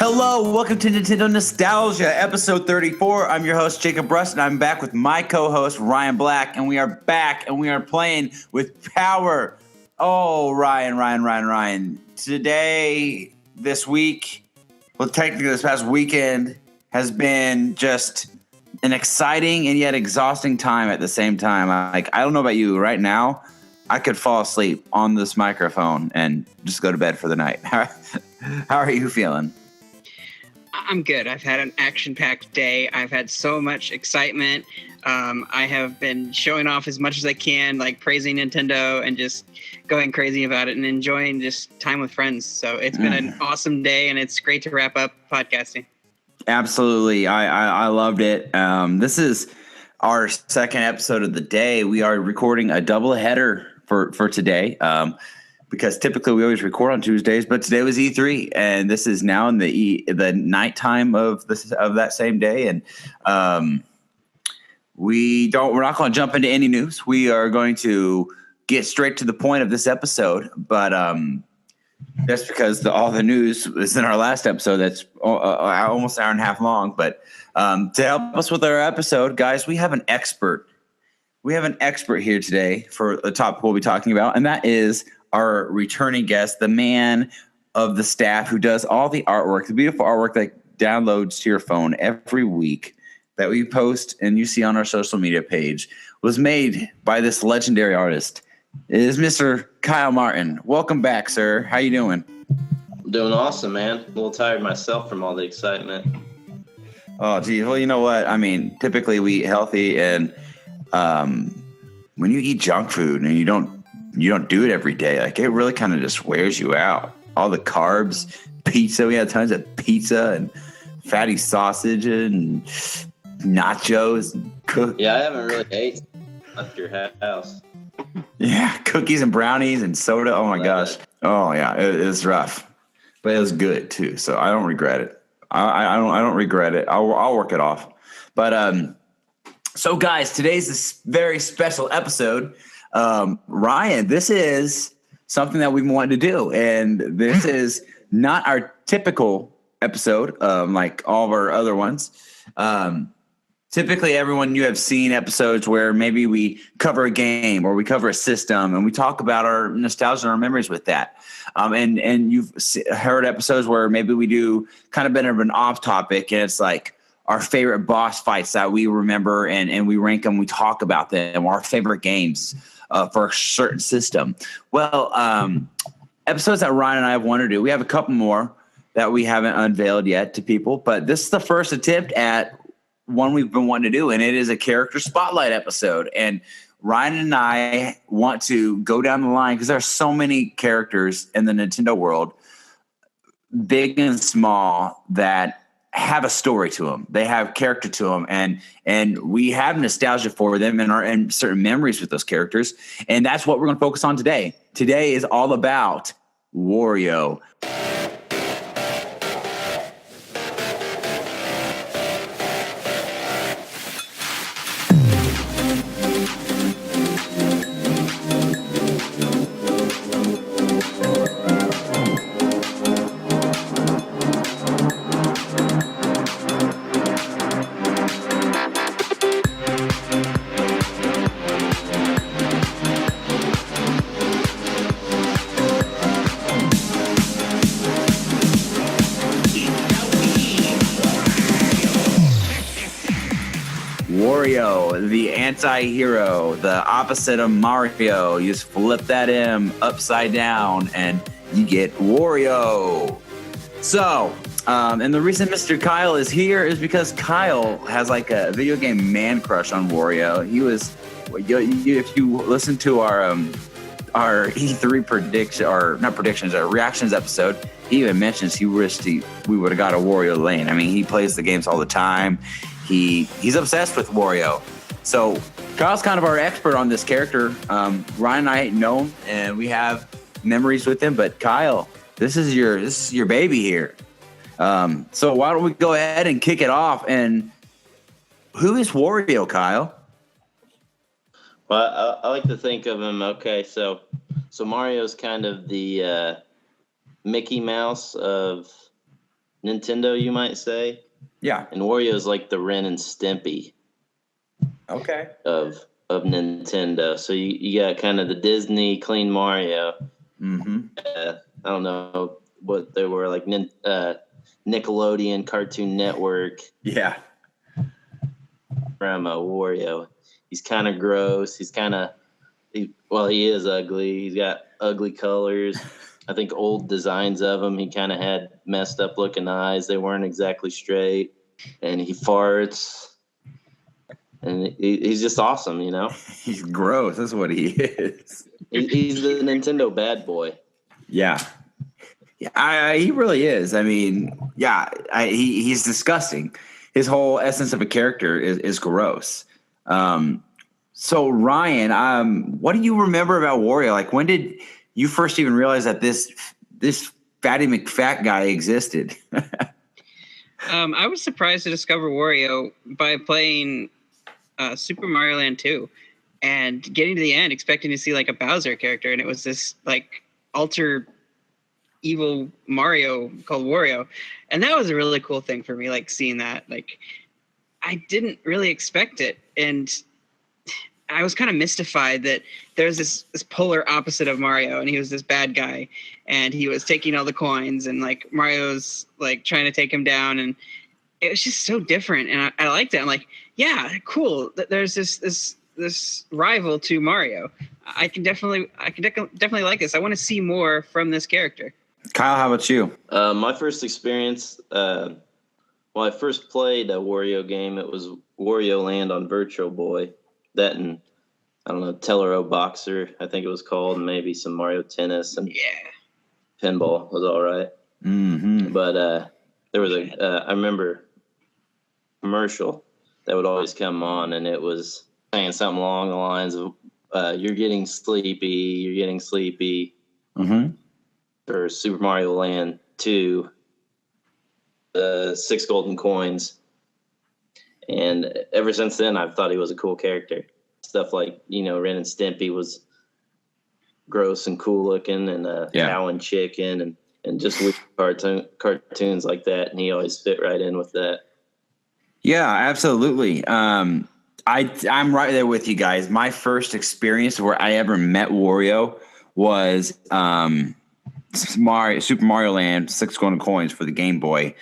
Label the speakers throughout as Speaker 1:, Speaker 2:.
Speaker 1: Hello, welcome to Nintendo Nostalgia, episode 34. I'm your host, Jacob Rust, and I'm back with my co-host, Ryan Black, and we are back, and we are playing with power. Oh, Ryan. Today, this week, well, technically this past weekend, has been just an exciting and yet exhausting time at the same time. I don't know about you, right now, I could fall asleep on this microphone and just go to bed for the night. How are you feeling?
Speaker 2: I'm good. I've had an action-packed day. I've had so much excitement. I have been showing off as much as I can, like praising Nintendo and just going crazy about it and enjoying just time with friends. So it's been an awesome day, and it's great to wrap up podcasting.
Speaker 1: Absolutely. I loved it. This is our second episode of the day. We are recording a double header for today. Because typically we always record on Tuesdays, but today was E3, and this is now in the nighttime of that same day. And we're not going to jump into any news. We are going to get straight to the point of this episode. But that's because all the news was in our last episode. That's almost an hour and a half long. But to help us with our episode, guys, we have an expert. We have an expert here today for the topic we'll be talking about, and that is our returning guest, the man of the staff who does all the artwork, the beautiful artwork that downloads to your phone every week that we post and you see on our social media page, was made by this legendary artist. It is Mr. Kyle Martin. Welcome back, sir. How you doing?
Speaker 3: I'm doing awesome, man. A little tired myself from all the excitement.
Speaker 1: Oh, geez. Well, you know what? I mean, typically we eat healthy, and when you eat junk food and you don't do it every day, like it really kind of just wears you out. All the carbs, pizza, we had tons of pizza and fatty sausage and nachos.
Speaker 3: Yeah, I haven't really ate left your house.
Speaker 1: Yeah, cookies and brownies and soda. Oh my gosh. Oh yeah, it's rough, but it was good too. So I don't regret it. I don't regret it. I'll work it off. But so guys, today's this very special episode. Ryan, this is something that we've been wanting to do, and this is not our typical episode, like all of our other ones. Typically, everyone, you have seen episodes where maybe we cover a game or we cover a system, and we talk about our nostalgia and our memories with that. And you've heard episodes where maybe we do kind of bit of an off topic, and it's like our favorite boss fights that we remember, and we rank them, we talk about them, our favorite games for a certain system. Well, episodes that Ryan and I have wanted to do, we have a couple more that we haven't unveiled yet to people, but this is the first attempt at one we've been wanting to do, and it is a character spotlight episode. And Ryan and I want to go down the line because there are so many characters in the Nintendo world, big and small, that have a story to them. They have character to them, and we have nostalgia for them and certain memories with those characters. And that's what we're going to focus on today. Today is all about Wario. Wario, the anti-hero, the opposite of Mario. You just flip that M upside down and you get Wario. So, and the reason Mr. Kyle is here is because Kyle has like a video game man crush on Wario. He was, if you listen to our E3 prediction, or not predictions, our reactions episode, he even mentions he wished we would have got a Wario Lane. I mean, he plays the games all the time. He's obsessed with Wario. So Kyle's kind of our expert on this character. Ryan and I know him, and we have memories with him. But Kyle, this is your baby here. So why don't we go ahead and kick it off? And who is Wario, Kyle?
Speaker 3: Well, I like to think of him. Okay, so Mario's kind of the Mickey Mouse of Nintendo, you might say.
Speaker 1: Yeah.
Speaker 3: And Wario's like the Ren and Stimpy
Speaker 1: Okay.
Speaker 3: of Nintendo. So you got kind of the Disney clean Mario.
Speaker 1: Mm-hmm.
Speaker 3: I don't know what they were like. Nickelodeon, Cartoon Network.
Speaker 1: Yeah.
Speaker 3: From Wario. He's kind of gross. He's kind of he is ugly. He's got ugly colors. I think old designs of him. He kind of had messed up looking eyes. They weren't exactly straight. And he farts. And he's just awesome, you know?
Speaker 1: He's gross. That's what he is.
Speaker 3: He's the Nintendo bad boy.
Speaker 1: Yeah. Yeah, he really is. I mean, yeah, he's disgusting. His whole essence of a character is gross. So Ryan, what do you remember about Wario? Like, when did you first even realize that this Fatty McFat guy existed?
Speaker 2: I was surprised to discover Wario by playing Super Mario Land 2 and getting to the end, expecting to see like a Bowser character, and it was this like alter evil Mario called Wario, and that was a really cool thing for me. Like seeing that, like I didn't really expect it, and I was kind of mystified that there's this polar opposite of Mario, and he was this bad guy, and he was taking all the coins, and like Mario's like trying to take him down, and it was just so different, and I liked it. I'm like, yeah, cool. There's this rival to Mario. I can definitely like this. I want to see more from this character.
Speaker 1: Kyle, how about you?
Speaker 3: My first experience, I first played a Wario game. It was Wario Land on Virtual Boy. That and, I don't know, Tellero Boxer, I think it was called, and maybe some Mario Tennis and pinball was all right.
Speaker 1: Mm-hmm.
Speaker 3: But there was I remember commercial that would always come on, and it was saying something along the lines of, you're getting sleepy.
Speaker 1: Mm-hmm.
Speaker 3: For Super Mario Land 2, 6 golden coins. And ever since then, I've thought he was a cool character. Stuff like, Ren and Stimpy was gross and cool looking, and Cow and Chicken, and just weird cartoons like that. And he always fit right in with that.
Speaker 1: Yeah, absolutely. I'm right there with you guys. My first experience where I ever met Wario was Super Mario Land, 6 golden coins for the Game Boy.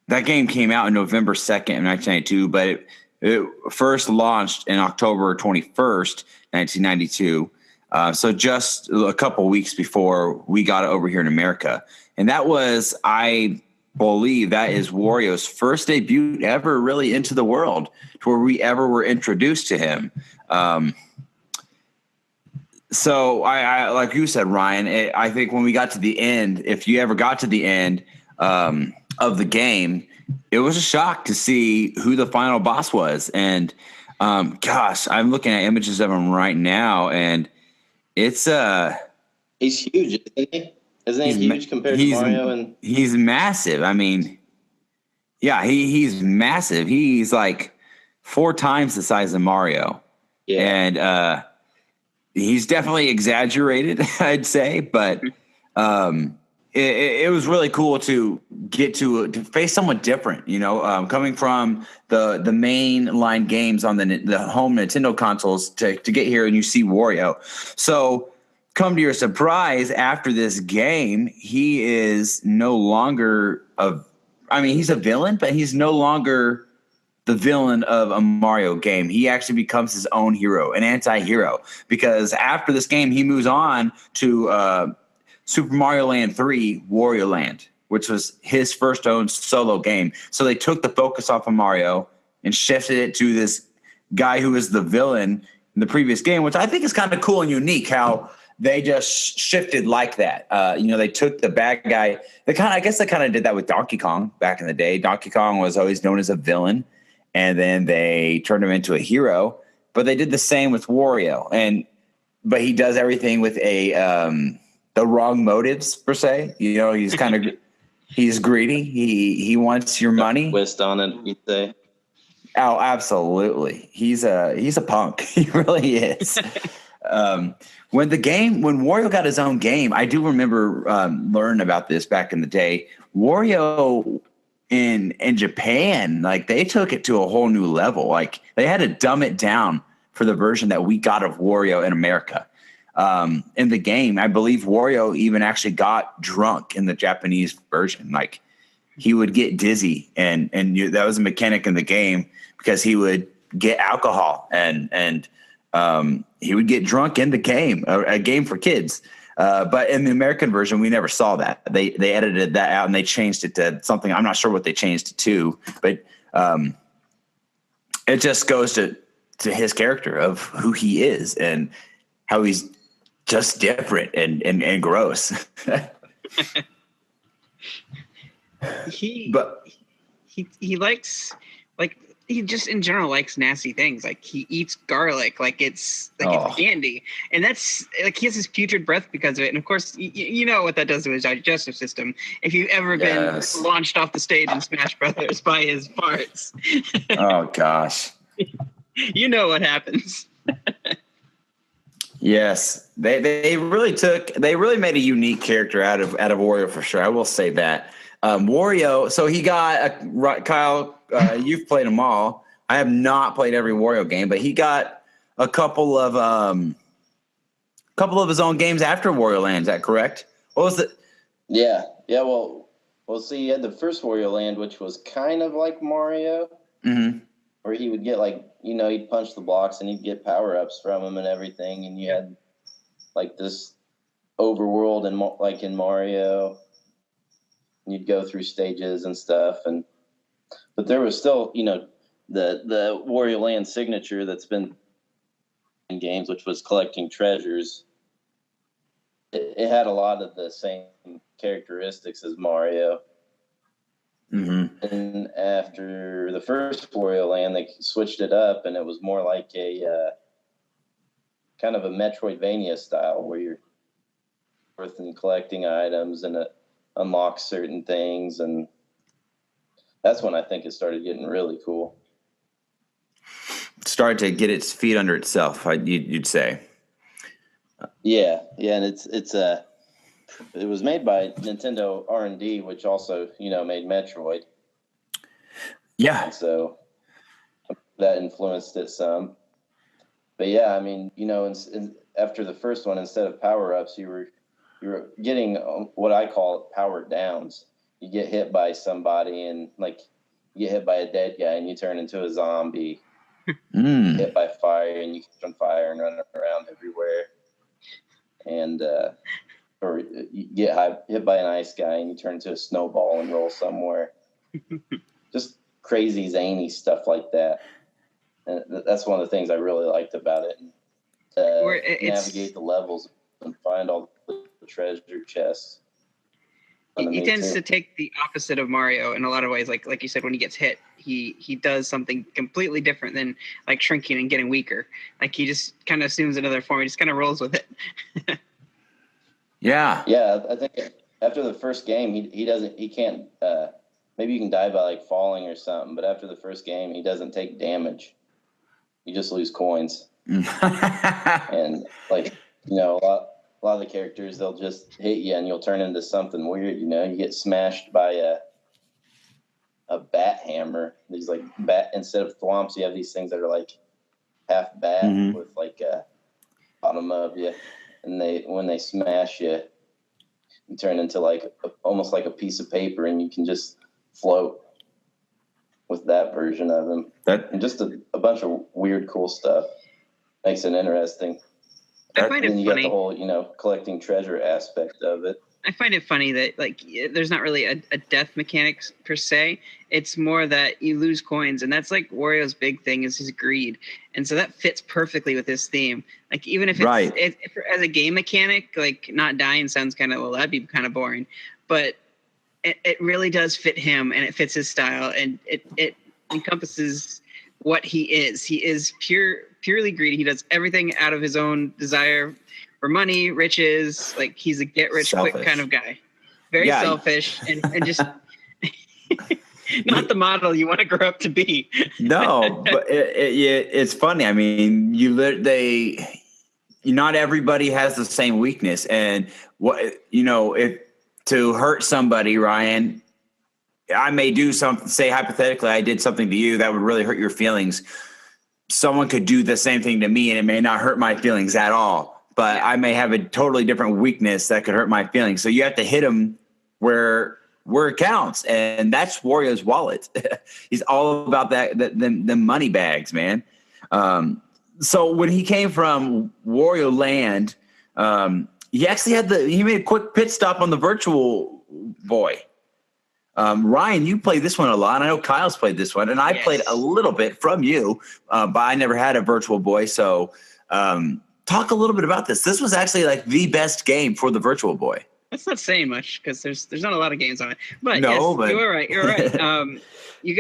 Speaker 1: That game came out on November 2nd, 1992, but it first launched in October 21st, 1992. So just a couple weeks before we got it over here in America. And that was, I believe, that is Wario's first debut ever really into the world, to where we ever were introduced to him. So I like you said, Ryan, I think when we got to the end, if you ever got to the end of the game, it was a shock to see who the final boss was. And gosh, I'm looking at images of him right now, and it's
Speaker 3: he's huge, isn't he? Isn't he huge compared to Mario? And
Speaker 1: he's massive. I mean, yeah, he's massive. He's like 4 times the size of Mario.
Speaker 3: Yeah.
Speaker 1: And he's definitely exaggerated, I'd say, but it was really cool to get to face someone different, coming from the main line games on the home Nintendo consoles to get here and you see Wario. So come to your surprise, after this game, he is no longer he's a villain, but he's no longer the villain of a Mario game. He actually becomes his own hero, an anti-hero, because after this game, he moves on to Super Mario Land 3, Wario Land, which was his first own solo game. So they took the focus off of Mario and shifted it to this guy who is the villain in the previous game, which I think is kind of cool and unique how they just shifted like that. They took the bad guy. I guess they kind of did that with Donkey Kong back in the day. Donkey Kong was always known as a villain, and then they turned him into a hero. But they did the same with Wario, but he does everything with the wrong motives per se. He's kind of he's greedy. He wants your money.
Speaker 3: Twist on it, you say?
Speaker 1: Oh, absolutely. He's a punk. He really is. When Wario got his own game, I do remember learning about this back in the day. Wario in Japan, like they took it to a whole new level. Like they had to dumb it down for the version that we got of Wario in America. In the game, I believe Wario even actually got drunk in the Japanese version. Like he would get dizzy, and that was a mechanic in the game because he would get alcohol and he would get drunk in the game, a game for kids. But in the American version, we never saw that. They edited that out and they changed it to something. I'm not sure what they changed it to, but it just goes to his character of who he is and how he's just different and gross.
Speaker 2: He likes, like, he just in general likes nasty things. Like he eats garlic like it's candy, and that's like he has his putrid breath because of it. And of course, you know what that does to his digestive system. If you've ever been launched off the stage in Smash Brothers by his farts,
Speaker 1: oh gosh,
Speaker 2: you know what happens.
Speaker 1: Yes, they really made a unique character out of Wario for sure. I will say that. Wario, so he got Kyle. You've played them all. I have not played every Wario game, but he got a couple of his own games after Wario Land. Is that correct? What was it?
Speaker 3: Yeah. Well, see, he had the first Wario Land, which was kind of like Mario, where he would get he'd punch the blocks and he'd get power ups from them and everything, and you had like this overworld and like in Mario. You'd go through stages and stuff, but there was still, the Wario Land signature that's been in games, which was collecting treasures. It had a lot of the same characteristics as Mario. And after the first Wario Land, they switched it up, and it was more like a kind of a Metroidvania style, where you're worth and collecting items and unlock certain things, and that's when I think it started getting really cool.
Speaker 1: Started to get its feet under itself, you'd say.
Speaker 3: Yeah, and it was made by Nintendo R&D, which also made Metroid.
Speaker 1: Yeah,
Speaker 3: and so that influenced it some. But yeah, I mean, after the first one, instead of power ups, you were getting what I call power downs. You get hit by somebody and you get hit by a dead guy and you turn into a zombie. Hit by fire and you catch on fire and run around everywhere. And or you get hit by an ice guy and you turn into a snowball and roll somewhere. Just crazy zany stuff like that. And that's one of the things I really liked about it. Navigate the levels and find all the treasure chests.
Speaker 2: He tends to take the opposite of Mario in a lot of ways. Like you said, when he gets hit, he does something completely different than like shrinking and getting weaker. Like he just kind of assumes another form. He just kind of rolls with it.
Speaker 1: Yeah.
Speaker 3: Yeah, I think after the first game, he can't. Maybe you can die by falling or something, but after the first game, he doesn't take damage. You just lose coins. And a lot of the characters, they'll just hit you and you'll turn into something weird. You get smashed by a bat hammer. These bat, instead of thwomps, you have these things that are half bat with a bottom of you, and when they smash you, you turn into almost like a piece of paper, and you can just float with that version of him. And just a bunch of weird, cool stuff makes it interesting.
Speaker 2: I find it funny.
Speaker 3: You got the whole, collecting treasure aspect of it.
Speaker 2: I find it funny that there's not really a death mechanic per se. It's more that you lose coins, and that's Wario's big thing is his greed, and so that fits perfectly with his theme. Even if it's if as a game mechanic, not dying sounds kind of that'd be kind of boring, but it really does fit him, and it fits his style, and it encompasses what he is. He is purely greedy. He does everything out of his own desire for money, riches. He's a get rich quick kind of guy. Very selfish and just not the model you want to grow up to be.
Speaker 1: No, but it's funny. I mean, not everybody has the same weakness. And if to hurt somebody, Ryan, I may do something, say hypothetically, I did something to you that would really hurt your feelings. Someone could do the same thing to me and it may not hurt my feelings at all, but I may have a totally different weakness that could hurt my feelings. So you have to hit them where it counts. And that's Wario's wallet. He's all about the money bags, man. So when he came from Wario Land, he actually he made a quick pit stop on the Virtual Boy. Ryan, you played this one a lot. I know Kyle's played this one, and I played a little bit from you, but I never had a Virtual Boy. So talk a little bit about this. This was actually like the best game for the Virtual Boy.
Speaker 2: That's not saying much because there's not a lot of games on it. But
Speaker 1: but
Speaker 2: you're right. You're right. You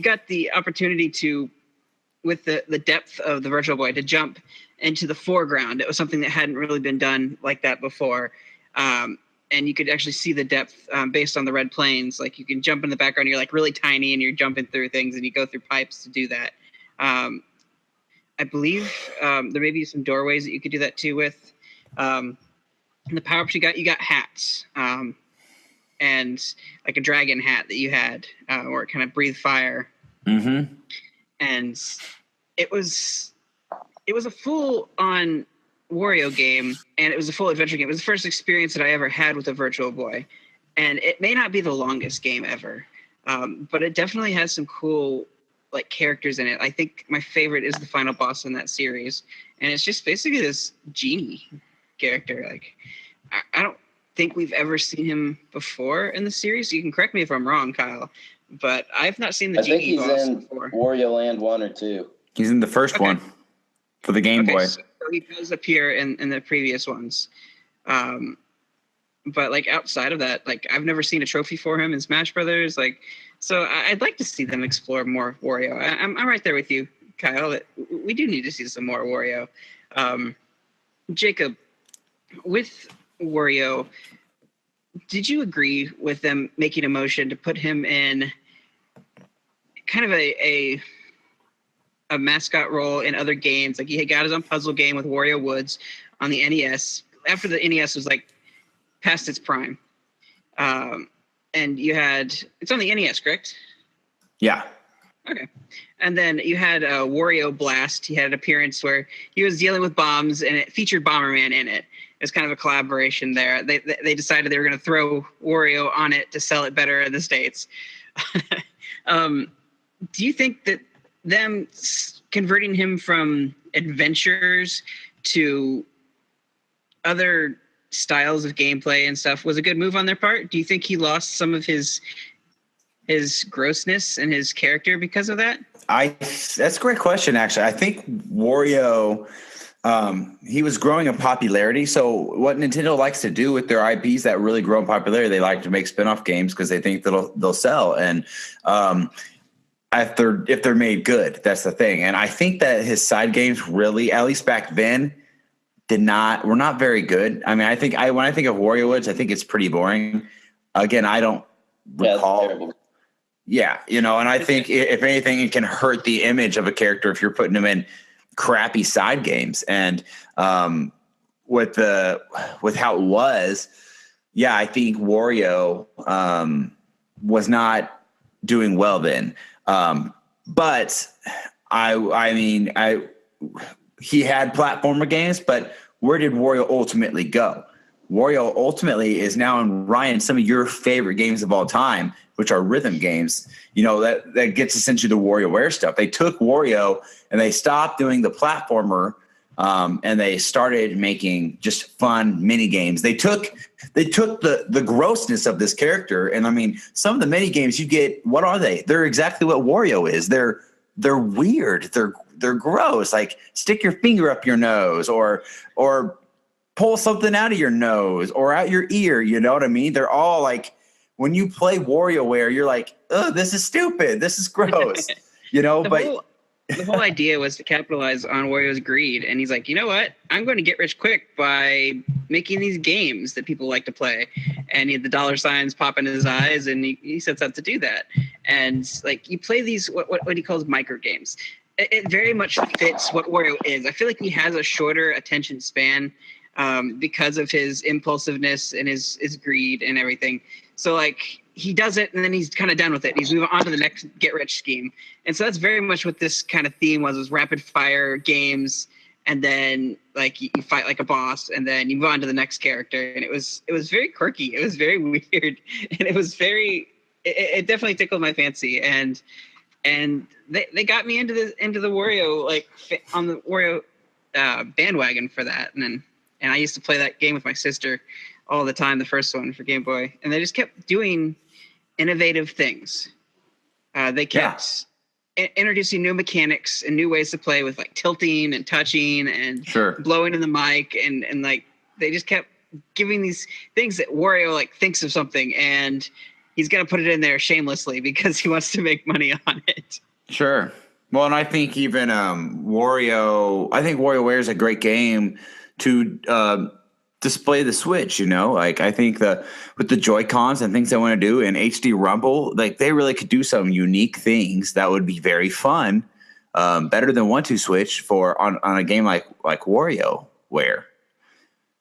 Speaker 2: got the opportunity to, with the depth of the Virtual Boy, to jump into the foreground. It was something that hadn't really been done like that before. And you could actually see the depth based on the red planes. Like you can jump in the background, you're like really tiny and you're jumping through things and you go through pipes to do that. I believe there may be some doorways that you could do that too with. And the power-ups you got hats and like a dragon hat that you had where it kind of breathed fire.
Speaker 1: Mm-hmm.
Speaker 2: And it was a full-on Wario game, and it was a full adventure game. It was the first experience that I ever had with a Virtual Boy, and it may not be the longest game ever, but it definitely has some cool like characters in it. I think my favorite is the final boss in that series, and it's just basically this genie character. Like I don't think we've ever seen him before in the series. You can correct me if I'm wrong, Kyle, but I've not seen the genie boss before. I think he's in
Speaker 3: Wario Land 1 or 2.
Speaker 1: He's in the first one for the Game Boy.
Speaker 2: So he does appear in the previous ones. But like outside of that, like I've never seen a trophy for him in Smash Brothers. Like, so I'd like to see them explore more Wario. I'm right there with you, Kyle, that we do need to see some more Wario. Jacob, with Wario, did you agree with them making a motion to put him in kind of a mascot role in other games? Like he got his own puzzle game with Wario Woods on the NES after the NES was like past its prime. And it's on the NES, correct?
Speaker 1: Yeah.
Speaker 2: Okay. And then you had Wario Blast. He had an appearance where he was dealing with bombs and it featured Bomberman in it. It was kind of a collaboration there. They decided they were going to throw Wario on it to sell it better in the States. Do you think that them converting him from adventures to other styles of gameplay and stuff was a good move on their part? Do you think he lost some of his grossness and his character because of that?
Speaker 1: That's a great question, actually. I think Wario, he was growing in popularity. So what Nintendo likes to do with their IPs that really grow in popularity, they like to make spin-off games because they think they'll sell. And if they're made good, that's the thing. And I think that his side games really, at least back then, were not very good. I mean, when I think of Wario Woods, I think it's pretty boring. Again, I don't recall. Yeah, and I think if anything, it can hurt the image of a character if you're putting him in crappy side games. And with how it was, yeah, I think Wario was not doing well then. But he had platformer games, but where did Wario ultimately go? Wario ultimately is now in, Ryan, some of your favorite games of all time, which are rhythm games. That gets us into the WarioWare stuff. They took Wario and they stopped doing the platformer, and they started making just fun mini games. They took the grossness of this character, and I mean, some of the mini games you get, what are they? They're exactly what Wario is. They're weird. They're gross. Like stick your finger up your nose, or pull something out of your nose or out your ear. You know what I mean? They're all like, when you play WarioWare, you're like, oh, this is stupid. This is gross.
Speaker 2: The whole idea was to capitalize on Wario's greed. And he's like, you know what? I'm going to get rich quick by making these games that people like to play. And the dollar signs pop in his eyes, and he sets out to do that. And like you play these, what he calls micro games. it very much fits what Wario is. I feel like he has a shorter attention span because of his impulsiveness and his greed and everything. So like he does it and then he's kind of done with it. He's moving on to the next get rich scheme. And so that's very much what this kind of theme was rapid fire games. And then like you fight like a boss and then you move on to the next character. And it was very quirky. It was very weird. And it definitely tickled my fancy. And they got me into the Wario, like on the Wario bandwagon for that. And I used to play that game with my sister all the time, the first one for Game Boy. And they just kept doing innovative things. They kept introducing new mechanics and new ways to play with like tilting and touching and blowing in the mic. And like, they just kept giving these things that Wario like thinks of something and he's going to put it in there shamelessly because he wants to make money on it.
Speaker 1: Sure. Well, and I think even WarioWare is a great game to display the Switch, like I think with the Joy-Cons and things they want to do in HD Rumble, like they really could do some unique things that would be very fun, better than 1-2 Switch on a game like WarioWare.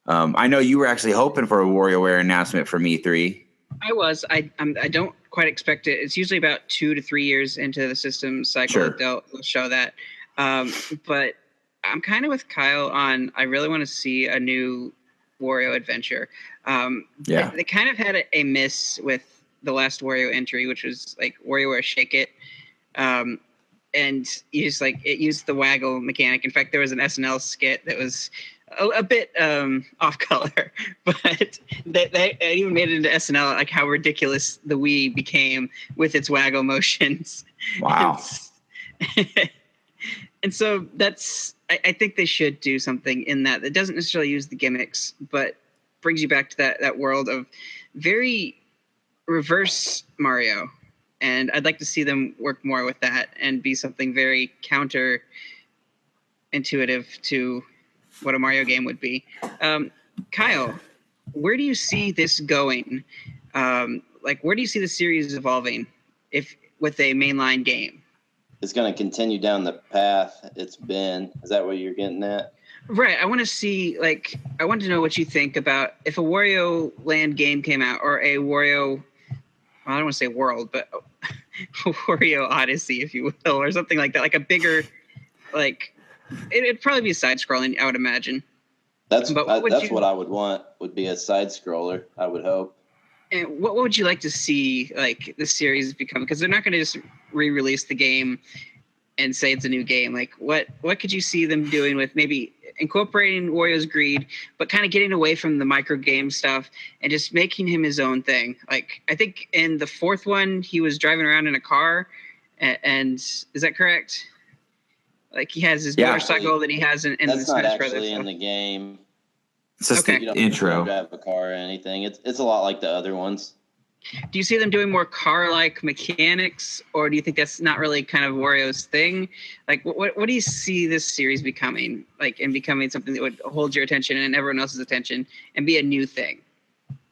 Speaker 1: I know you were actually hoping for a WarioWare announcement from E3.
Speaker 2: I was. I don't quite expect it. It's usually about 2 to 3 years into the system cycle that they'll show that. But I'm kind of with Kyle on. I really want to see a new Wario adventure. They kind of had a miss with the last Wario entry, which was like WarioWare Shake It. And you just like it used the waggle mechanic. In fact, there was an SNL skit that was a bit off color, but they even made it into SNL, like how ridiculous the Wii became with its waggle motions.
Speaker 1: Wow.
Speaker 2: And so I think they should do something in that doesn't necessarily use the gimmicks, but brings you back to that world of very reverse Mario. And I'd like to see them work more with that and be something very counter intuitive to what a Mario game would be. Kyle, where do you see this going? Where do you see the series evolving with a mainline game?
Speaker 3: It's going to continue down the path it's been. Is that what you're getting at?
Speaker 2: Right. I want to see, I want to know what you think about if a Wario Land game came out or a Wario, I don't want to say world, but Wario Odyssey, if you will, or something like that, like a bigger, it'd probably be side-scrolling, I would imagine.
Speaker 3: That's what I would want, would be a side-scroller, I would hope.
Speaker 2: And what would you like to see, the series become? Because they're not going to just re-release the game and say it's a new game. Like, what could you see them doing with maybe incorporating Wario's greed, but kind of getting away from the micro game stuff and just making him his own thing? Like, I think in the fourth one, he was driving around in a car, and is that correct? Like, he has his motorcycle that he has in the Smash Brothers. That's not actually
Speaker 3: in the game.
Speaker 1: It's just the intro.
Speaker 3: You don't drive a car or anything. It's a lot like the other ones.
Speaker 2: Do you see them doing more car-like mechanics, or do you think that's not really kind of Wario's thing? Like, what do you see this series becoming, and becoming something that would hold your attention and everyone else's attention and be a new thing?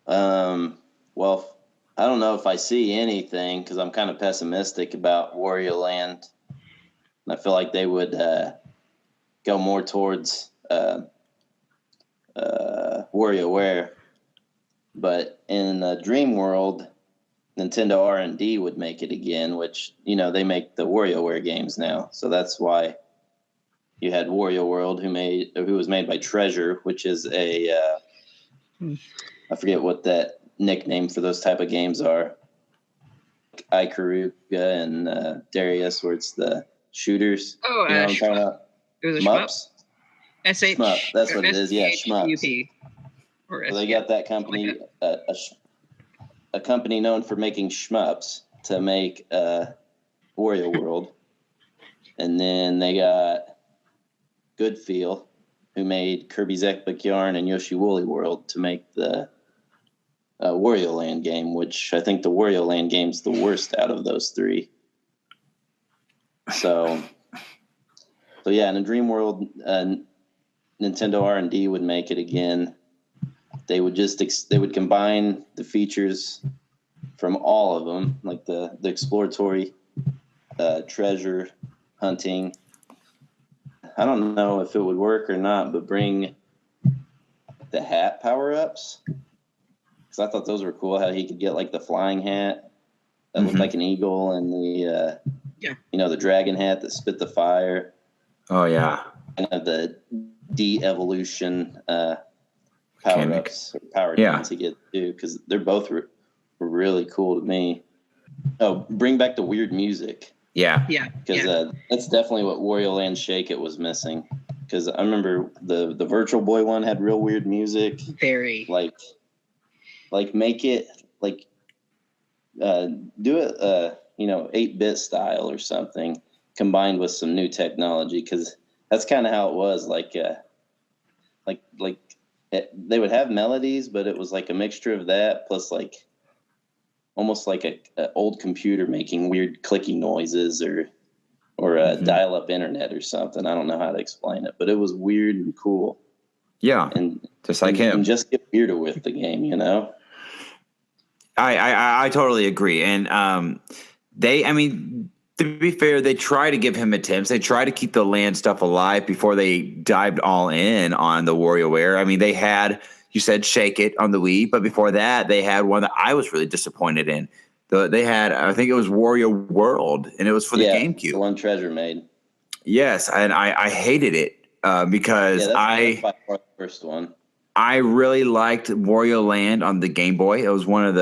Speaker 3: Well, I don't know if I see anything because I'm kind of pessimistic about Wario Land. And I feel like they would go more towards WarioWare. But in the Dream World, Nintendo R&D would make it again, which, they make the WarioWare games now. So that's why you had Wario World, who was made by Treasure, which is I forget what that nickname for those type of games are. Ikaruga and Darius, where it's the shooters.
Speaker 2: Oh,
Speaker 3: what I'm talking about?
Speaker 2: It was a Shmup?
Speaker 3: Shmup, that's what it is. Yeah, Shmup. So they got that company, a company known for making shmups, to make Wario World. And then they got Good Feel, who made Kirby's Epic Yarn and Yoshi Woolly World, to make the Wario Land game, which I think the Wario Land game's the worst out of those three. So yeah, in the Dream World, Nintendo R&D would make it again. They would they would combine the features from all of them, like the exploratory, treasure hunting, I don't know if it would work or not, but bring the hat power-ups. Because I thought those were cool, how he could get like the flying hat that looked like an eagle and the, the dragon hat that spit the fire.
Speaker 1: Oh, yeah.
Speaker 3: Kind of the de-evolution power-ups or power downs he gets too, because they're both were really cool to me. Oh, bring back the weird music.
Speaker 1: Yeah.
Speaker 3: Because that's definitely what Wario Land Shake It was missing. Because I remember the Virtual Boy one had real weird music.
Speaker 2: Very.
Speaker 3: Like make it like do it 8-bit style or something combined with some new technology, because that's kind of how it was. They would have melodies, but it was like a mixture of that plus like almost like a old computer making weird clicky noises or a dial-up internet or something. I don't know how to explain it, but it was weird and cool.
Speaker 1: Yeah,
Speaker 3: and
Speaker 1: just like him.
Speaker 3: And just get weirder with the game, you know.
Speaker 1: I totally agree, and to be fair, they try to give him attempts. They try to keep the land stuff alive before they dived all in on the WarioWare. I mean, they had, you said Shake It on the Wii, but before that, they had one that I was really disappointed in. They had, I think it was Wario World, and it was for the GameCube.
Speaker 3: The one Treasure made.
Speaker 1: Yes, and I hated it because
Speaker 3: that's by far the first one.
Speaker 1: I really liked Wario Land on the Game Boy. It was one of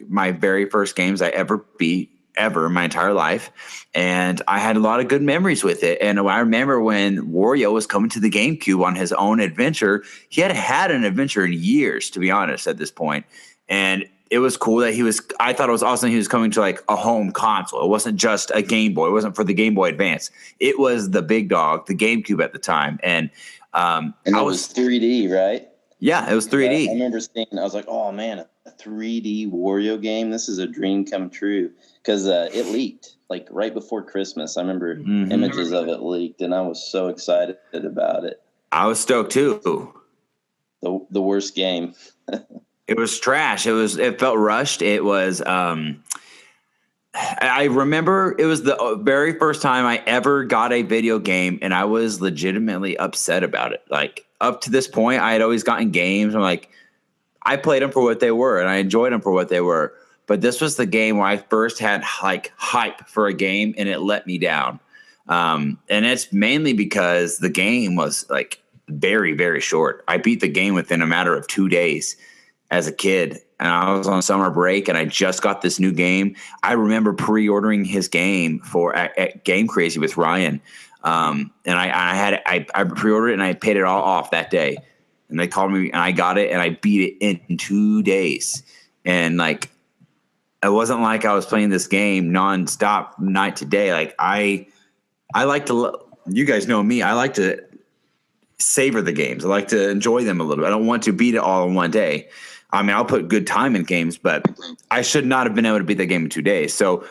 Speaker 1: my very first games I ever beat in my entire life, and I had a lot of good memories with it. And I remember when Wario was coming to the GameCube on his own adventure. He hadn't had an adventure in years, to be honest, at this point. And it was cool that I thought it was awesome he was coming to like a home console. It wasn't just a Game Boy. It wasn't for the Game Boy Advance. It was the big dog, the GameCube at the time. And
Speaker 3: it was 3D, right?
Speaker 1: Yeah, it was 3D.
Speaker 3: I remember seeing, I was like, oh man, a 3D Wario game. This is a dream come true. Because it leaked like right before Christmas. I remember images of it leaked, and I was so excited about it.
Speaker 1: I was stoked too.
Speaker 3: The worst game.
Speaker 1: It was trash. It felt rushed. It was. I remember it was the very first time I ever got a video game, and I was legitimately upset about it. Like up to this point, I had always gotten games. I'm like, I played them for what they were, and I enjoyed them for what they were. But this was the game where I first had like hype for a game, and it let me down. And it's mainly because the game was like very, very short. I beat the game within a matter of 2 days as a kid, and I was on summer break, and I just got this new game. I remember pre-ordering his game at Game Crazy with Ryan, and I pre-ordered it, and I paid it all off that day. And they called me, and I got it, and I beat it in 2 days, and like. It wasn't like I was playing this game nonstop night to day. Like I like to, you guys know me. I like to savor the games. I like to enjoy them a little bit. I don't want to beat it all in one day. I mean, I'll put good time in games, but I should not have been able to beat that game in 2 days. So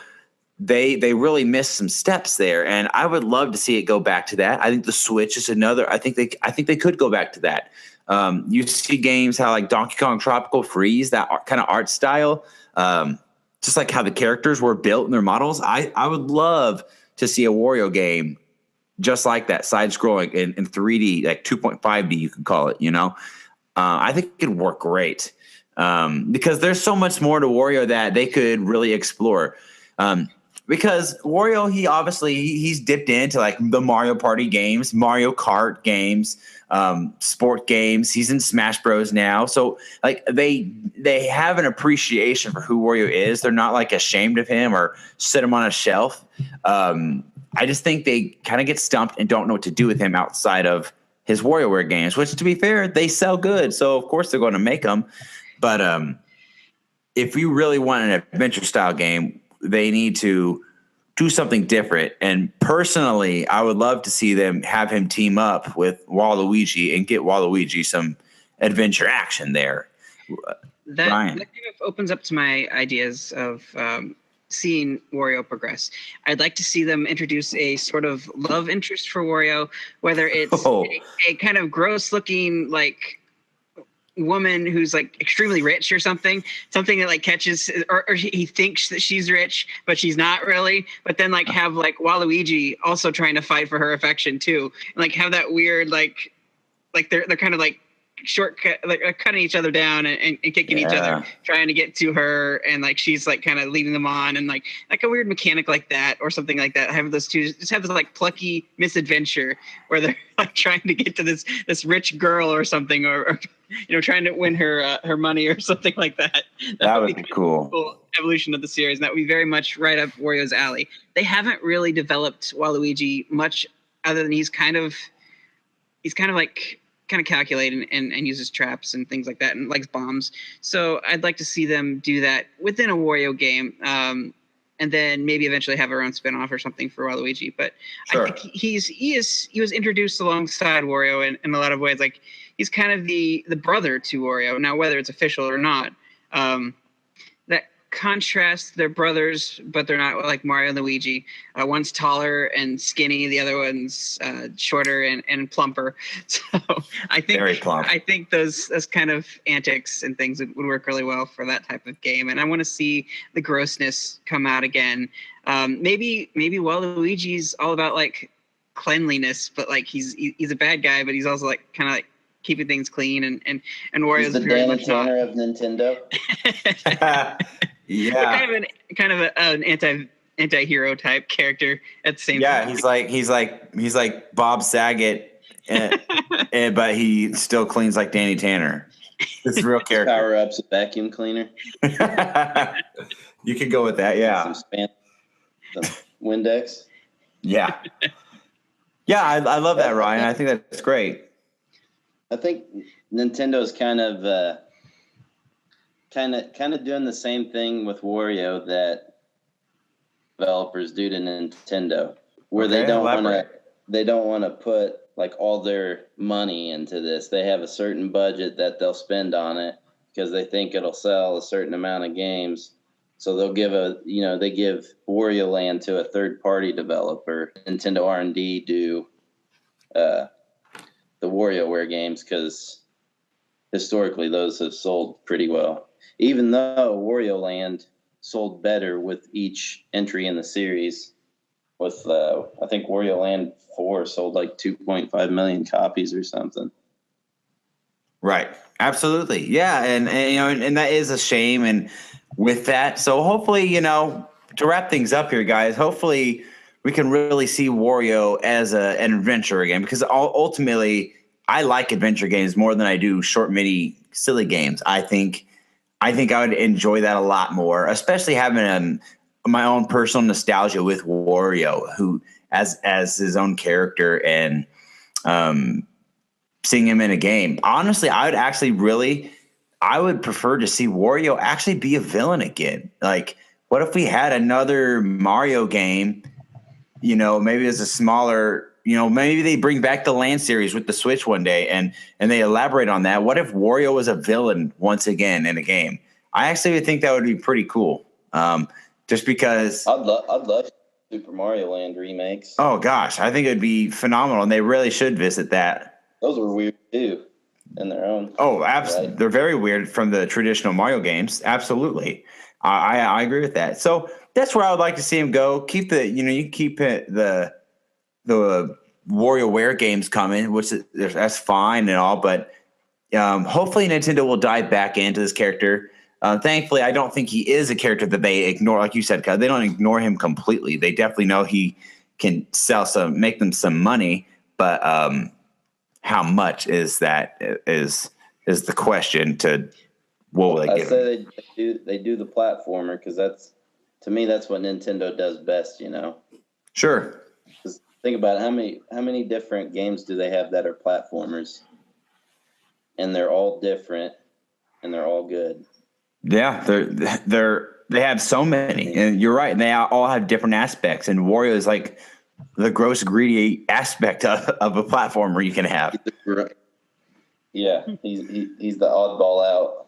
Speaker 1: they really missed some steps there, and I would love to see it go back to that. I think the Switch is another. I think they could go back to that. You see games how like Donkey Kong Tropical Freeze, that kind of art style. Just like how the characters were built in their models, I would love to see a Wario game just like that, side-scrolling in 3D, like 2.5D, you could call it, you know? I think it could work great because there's so much more to Wario that they could really explore. Because Wario, he's dipped into like the Mario Party games, Mario Kart games, sport games. He's in Smash Bros now. So like they have an appreciation for who Wario is. They're not like ashamed of him or sit him on a shelf. I just think they kind of get stumped and don't know what to do with him outside of his WarioWare games, which to be fair, they sell good. So of course they're going to make them. But if you really want an adventure style game, they need to do something different. And personally, I would love to see them have him team up with Waluigi and get Waluigi some adventure action there.
Speaker 2: That kind of opens up to my ideas of seeing Wario progress. I'd like to see them introduce a sort of love interest for Wario, whether it's a kind of gross looking like woman who's like extremely rich or something that like catches, or he thinks that she's rich but she's not really, but then like have like Waluigi also trying to fight for her affection too, and like have that weird like they're kind of like shortcut, like cutting each other down and kicking each other, trying to get to her, and like she's like kind of leading them on, and like a weird mechanic like that or something like that. Have those two just have this like plucky misadventure where they're like trying to get to this rich girl or something, or trying to win her money or something like that.
Speaker 1: That would be cool
Speaker 2: evolution of the series, and that would be very much right up Wario's alley. They haven't really developed Waluigi much other than he's kind of like calculated and uses traps and things like that and likes bombs. So I'd like to see them do that within a Wario game, and then maybe eventually have our own spinoff or something for Waluigi. But sure. I think he was introduced alongside Wario in a lot of ways. Like he's kind of the brother to Wario. Now, whether it's official or not, that contrast, they're brothers, but they're not like Mario and Luigi. One's taller and skinny, the other one's shorter and plumper. So I think
Speaker 1: very plump.
Speaker 2: I think those kind of antics and things would work really well for that type of game. And I want to see the grossness come out again. Maybe Waluigi's all about like cleanliness, but like he's a bad guy, but he's also like kind of like keeping things clean, and Wario's
Speaker 3: he's the
Speaker 2: very
Speaker 3: Danny
Speaker 2: much
Speaker 3: Tanner of Nintendo.
Speaker 1: Yeah,
Speaker 2: kind of an anti-hero type character at the same time.
Speaker 1: Yeah, he's like Bob Saget, but he still cleans like Danny Tanner. This is real character.
Speaker 3: Power up's a vacuum cleaner.
Speaker 1: You could go with that, yeah.
Speaker 3: Some Windex.
Speaker 1: Yeah, yeah. I love that, Ryan. I think that's great.
Speaker 3: I think Nintendo's kind of doing the same thing with Wario that developers do to Nintendo, where they don't want to put like all their money into this. They have a certain budget that they'll spend on it because they think it'll sell a certain amount of games. So they'll give they give Wario Land to a third party developer. Nintendo R&D do the WarioWare games because historically those have sold pretty well. Even though Wario Land sold better with each entry in the series, with I think Wario Land 4 sold like 2.5 million copies or something.
Speaker 1: Right. Absolutely. Yeah. And that is a shame. And with that, so hopefully, to wrap things up here, guys, hopefully we can really see Wario as an adventure again, because ultimately I like adventure games more than I do short, mini, silly games. I think I would enjoy that a lot more, especially having my own personal nostalgia with Wario, who as his own character, and seeing him in a game. Honestly, I would prefer to see Wario actually be a villain again. Like, what if we had another Mario game? Maybe as a smaller. Maybe they bring back the Land series with the Switch one day, and they elaborate on that. What if Wario was a villain once again in a game? I actually would think that would be pretty cool. Just because
Speaker 3: I'd love Super Mario Land remakes.
Speaker 1: Oh gosh, I think it'd be phenomenal, and they really should visit that.
Speaker 3: Those were weird too, in their own.
Speaker 1: Oh, absolutely, right? They're very weird from the traditional Mario games. Absolutely, I agree with that. So that's where I would like to see him go. Keep the WarioWare games coming, that's fine and all, but hopefully Nintendo will dive back into this character. Thankfully, I don't think he is a character that they ignore, like you said, because they don't ignore him completely. They definitely know he can make them some money, but how much is the question. To what will they give? I
Speaker 3: say they do the platformer, because to me that's what Nintendo does best.
Speaker 1: Sure.
Speaker 3: Think about it. How many different games do they have that are platformers? And they're all different, and they're all good. Yeah,
Speaker 1: they have so many, and you're right. And they all have different aspects. And Wario is like the gross, greedy aspect of a platformer you can have.
Speaker 3: Yeah, he's the oddball out,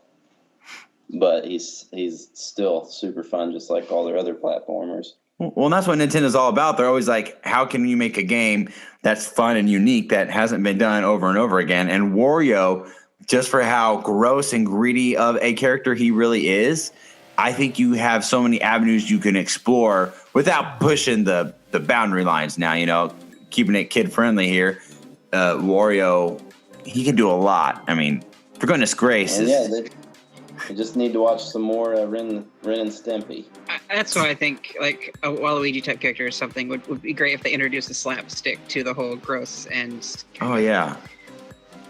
Speaker 3: but he's still super fun, just like all their other platformers.
Speaker 1: Well, and that's what Nintendo's all about. They're always like, how can you make a game that's fun and unique that hasn't been done over and over again? And Wario just for how gross and greedy of a character he really is, I think you have so many avenues you can explore without pushing the boundary lines now, you know, keeping it kid-friendly here. Wario, he can do a lot. I mean, for goodness gracious.
Speaker 3: They just need to watch some more Ren and Stimpy.
Speaker 2: That's why I think like a Waluigi type character or something would be great if they introduced a slapstick to the whole gross and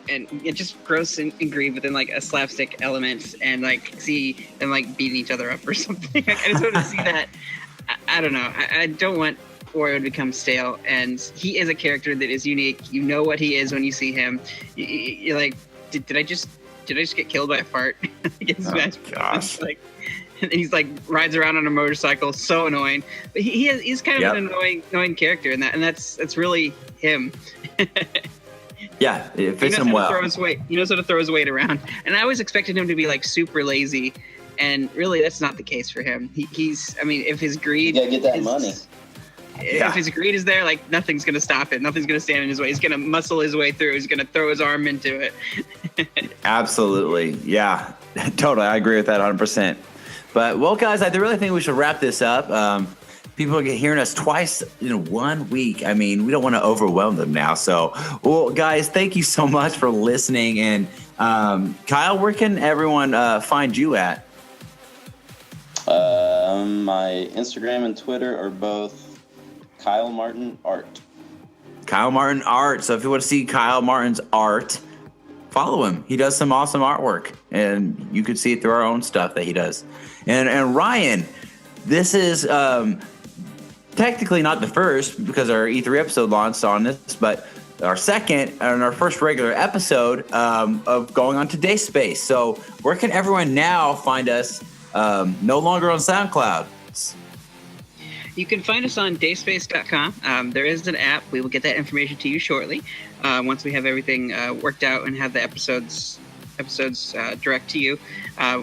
Speaker 2: and it just gross and greed within like a slapstick element, and like see them like beating each other up or something. Like, I just want to see that. I don't know. I don't want Wario to become stale, and he is a character that is unique. You know what he is when you see him. You're like, did I just get killed by a fart?
Speaker 1: Gosh.
Speaker 2: Like, and he's like rides around on a motorcycle, so annoying. But he's kind of an annoying character, and that's really him.
Speaker 1: Yeah, it fits him well.
Speaker 2: He knows how to throw his weight around, and I always expected him to be like super lazy, and really that's not the case for him. He's, I mean, if his greed,
Speaker 3: you gotta get that money.
Speaker 2: If his greed is there, like nothing's gonna stop it. Nothing's gonna stand in his way. He's gonna muscle his way through. He's gonna throw his arm into it.
Speaker 1: Absolutely, yeah, totally. I agree with that 100%. But well, guys, I really think we should wrap this up. People are hearing us twice in 1 week. I mean, we don't want to overwhelm them now. So, well, guys, thank you so much for listening. And Kyle, where can everyone find you at?
Speaker 3: My Instagram and Twitter are both Kyle Martin Art.
Speaker 1: Kyle Martin Art. So if you want to see Kyle Martin's art, follow him. He does some awesome artwork, and you can see it through our own stuff that he does. And Ryan, this is technically not the first because our E3 episode launched on this, but our second and our first regular episode of going on to Day Space. So where can everyone now find us? No longer on SoundCloud.
Speaker 2: You can find us on dayspace.com. There is an app. We will get that information to you shortly once we have everything worked out and have the episodes direct to you.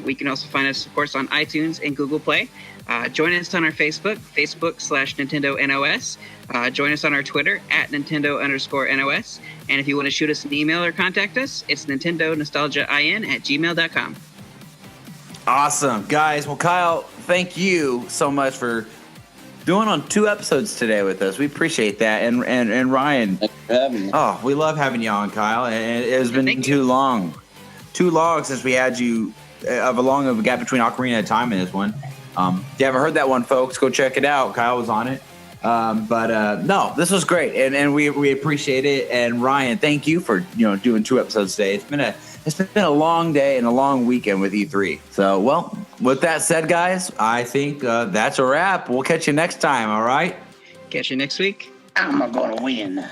Speaker 2: We can also find us, of course, on iTunes and Google Play. Join us on our Facebook/Nintendo NOS. Join us on our Twitter @Nintendo_NOS. And if you want to shoot us an email or contact us, it's NintendoNostalgiaIN@gmail.com.
Speaker 1: Awesome, guys. Well, Kyle, thank you so much for doing on 2 episodes today with us. We appreciate that. And Ryan,
Speaker 3: thanks for having me.
Speaker 1: Oh, we love having you on, Kyle. And it has been too long since we had you. Of a gap between Ocarina of Time and this one. If you haven't heard that one, folks, go check it out. Kyle was on it. No, this was great, and we appreciate it. And Ryan, thank you for doing 2 episodes today. It's been a long day and a long weekend with E3. So, well, with that said, guys, I think that's a wrap. We'll catch you next time. All right.
Speaker 2: Catch you next week.
Speaker 3: I'm gonna win.